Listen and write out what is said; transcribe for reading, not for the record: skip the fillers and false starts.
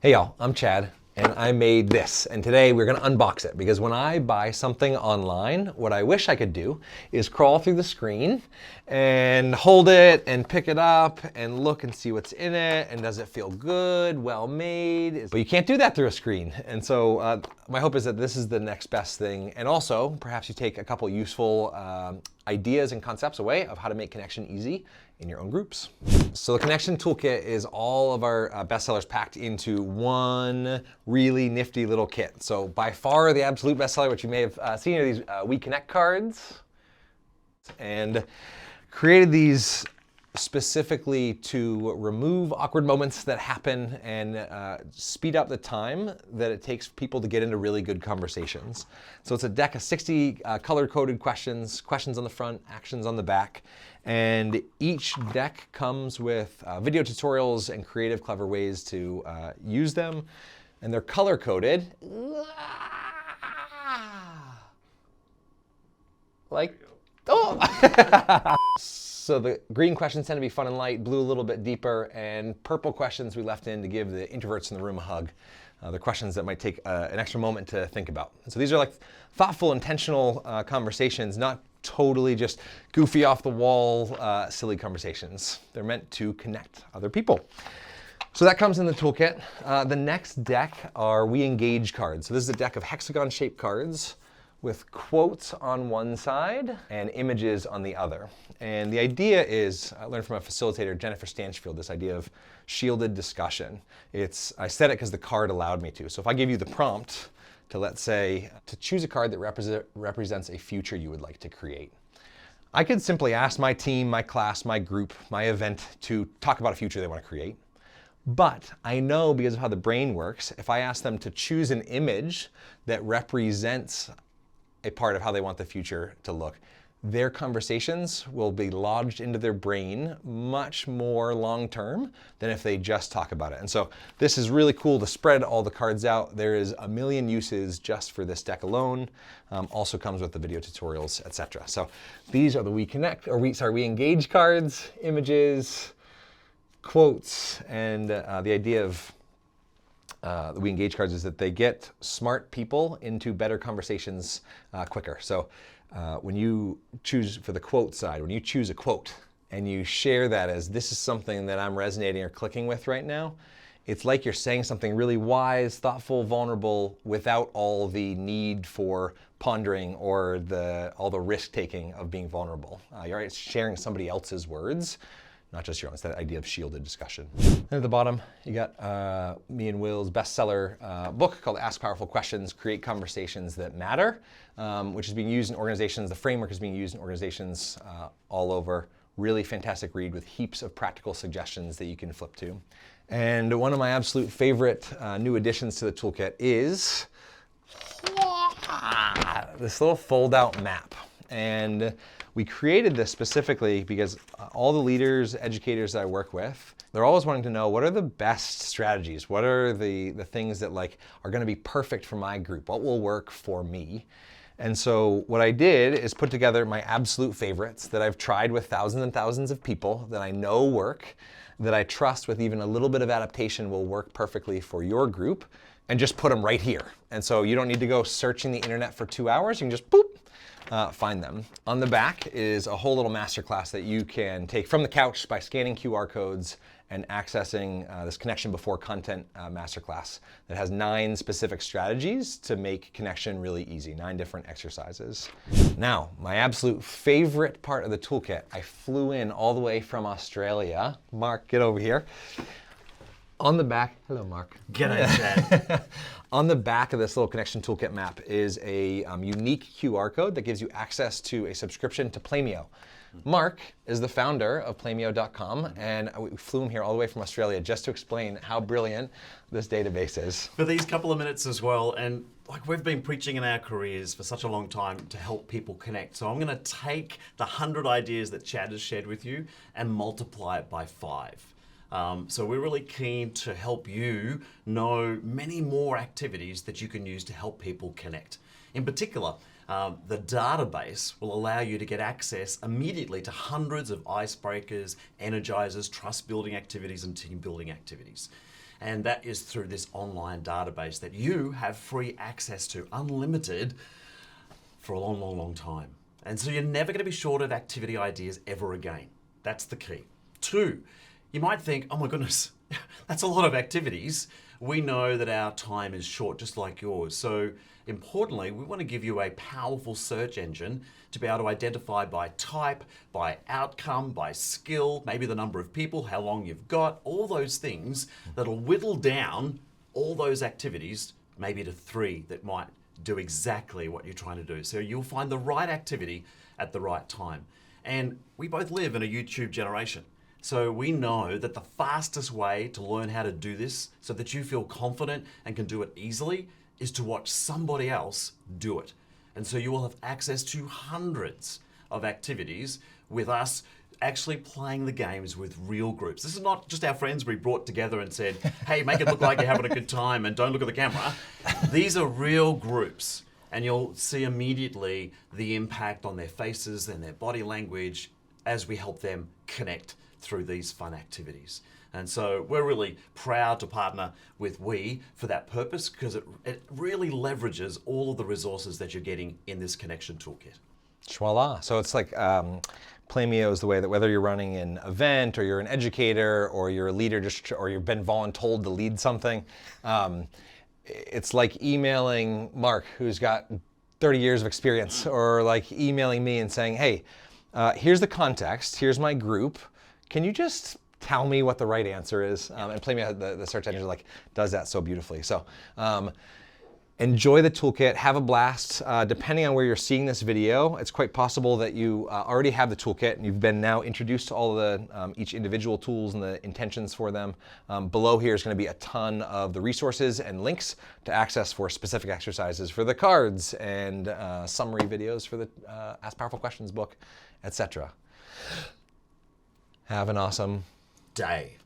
Hey y'all, I'm Chad, and I made this, and today we're gonna unbox it, because when I buy something online, what I wish I could do is crawl through the screen and hold it and pick it up and look and see what's in it, and does it feel good, well made? But you can't do that through a screen, and so my hope is that this is the next best thing, and also perhaps you take a couple useful ideas and concepts away of how to make connection easy in your own groups. So the Connection Toolkit is all of our bestsellers packed into one really nifty little kit. So by far the absolute bestseller, which you may have seen, are these We Connect cards. And created these specifically to remove awkward moments that happen and speed up the time that it takes people to get into really good conversations. So it's a deck of 60 color-coded questions, questions on the front, actions on the back, and each deck comes with video tutorials and creative, clever ways to use them, and they're color-coded. Like, oh! So the green questions tend to be fun and light, blue a little bit deeper, and purple questions we left in to give the introverts in the room a hug. They're questions that might take an extra moment to think about. And so these are like thoughtful, intentional conversations, not totally just goofy off the wall, silly conversations. They're meant to connect other people. So that comes in the toolkit. The next deck are We Engage cards. So this is a deck of hexagon-shaped cards with quotes on one side and images on the other. And the idea is, I learned from a facilitator, Jennifer Stanchfield, this idea of shielded discussion. I said it because the card allowed me to. So if I give you the prompt to, let's say, to choose a card that represents a future you would like to create, I could simply ask my team, my class, my group, my event to talk about a future they want to create. But I know, because of how the brain works, if I ask them to choose an image that represents a part of how they want the future to look, their conversations will be lodged into their brain much more long-term than if they just talk about it. And so this is really cool to spread all the cards out. There is a million uses just for this deck alone. Also comes with the video tutorials, etc. So these are the We Engage cards, images, quotes, and the idea of the We Engage cards is that they get smart people into better conversations quicker. So when you choose for the quote side, when you choose a quote and you share that as, this is something that I'm resonating or clicking with right now, it's like you're saying something really wise, thoughtful, vulnerable, without all the need for pondering or all the risk-taking of being vulnerable. You're sharing somebody else's words, not just your own. It's that idea of shielded discussion. And at the bottom, you got me and Will's bestseller book called Ask Powerful Questions, Create Conversations That Matter, which is being used in organizations. The framework is being used in organizations all over. Really fantastic read with heaps of practical suggestions that you can flip to. And one of my absolute favorite new additions to the toolkit is this little fold-out map. And we created this specifically because all the leaders, educators that I work with, they're always wanting to know, what are the best strategies? What are the things that are gonna be perfect for my group? What will work for me? And so what I did is put together my absolute favorites that I've tried with thousands and thousands of people that I know work, that I trust with even a little bit of adaptation will work perfectly for your group, and just put them right here. And so you don't need to go searching the internet for 2 hours. You can just boop, find them. On the back is a whole little masterclass that you can take from the couch by scanning QR codes and accessing this Connection Before Content masterclass that has 9 specific strategies to make connection really easy, 9 different exercises. Now, my absolute favorite part of the toolkit, I flew in all the way from Australia. Mark, get over here. On the back, hello Mark. G'day, Chad. On the back of this little Connection Toolkit map is a unique QR code that gives you access to a subscription to playmeo. Mark is the founder of playmeo.com, and we flew him here all the way from Australia just to explain how brilliant this database is. For these couple of minutes as well, and like we've been preaching in our careers for such a long time to help people connect. So I'm gonna take the 100 ideas that Chad has shared with you and multiply it by 5. So we're really keen to help you know many more activities that you can use to help people connect. In particular, the database will allow you to get access immediately to hundreds of icebreakers, energizers, trust building activities, and team building activities. And that is through this online database that you have free access to, unlimited, for a long, long, long time. And so you're never going to be short of activity ideas ever again. That's the key. 2, you might think, oh my goodness, that's a lot of activities. We know that our time is short, just like yours. So importantly, we want to give you a powerful search engine to be able to identify by type, by outcome, by skill, maybe the number of people, how long you've got, all those things that'll whittle down all those activities, maybe to 3 that might do exactly what you're trying to do. So you'll find the right activity at the right time. And we both live in a YouTube generation. So we know that the fastest way to learn how to do this so that you feel confident and can do it easily is to watch somebody else do it. And so you will have access to hundreds of activities with us actually playing the games with real groups. This is not just our friends we brought together and said, hey, make it look like you're having a good time and don't look at the camera. These are real groups, and you'll see immediately the impact on their faces and their body language as we help them connect through these fun activities. And so we're really proud to partner with We for that purpose, because it really leverages all of the resources that you're getting in this Connection Toolkit. Voila. So it's like playmeo is the way that whether you're running an event or you're an educator or you're a leader or you've been voluntold to lead something, it's like emailing Mark, who's got 30 years of experience, or like emailing me and saying, hey, here's the context, here's my group. Can you just tell me what the right answer is? And playmeo, the search engine, does that so beautifully. So enjoy the toolkit, have a blast. Depending on where you're seeing this video, it's quite possible that you already have the toolkit and you've been now introduced to all of the each individual tools and the intentions for them. Below here is going to be a ton of the resources and links to access for specific exercises for the cards and summary videos for the Ask Powerful Questions book, etc. Have an awesome day.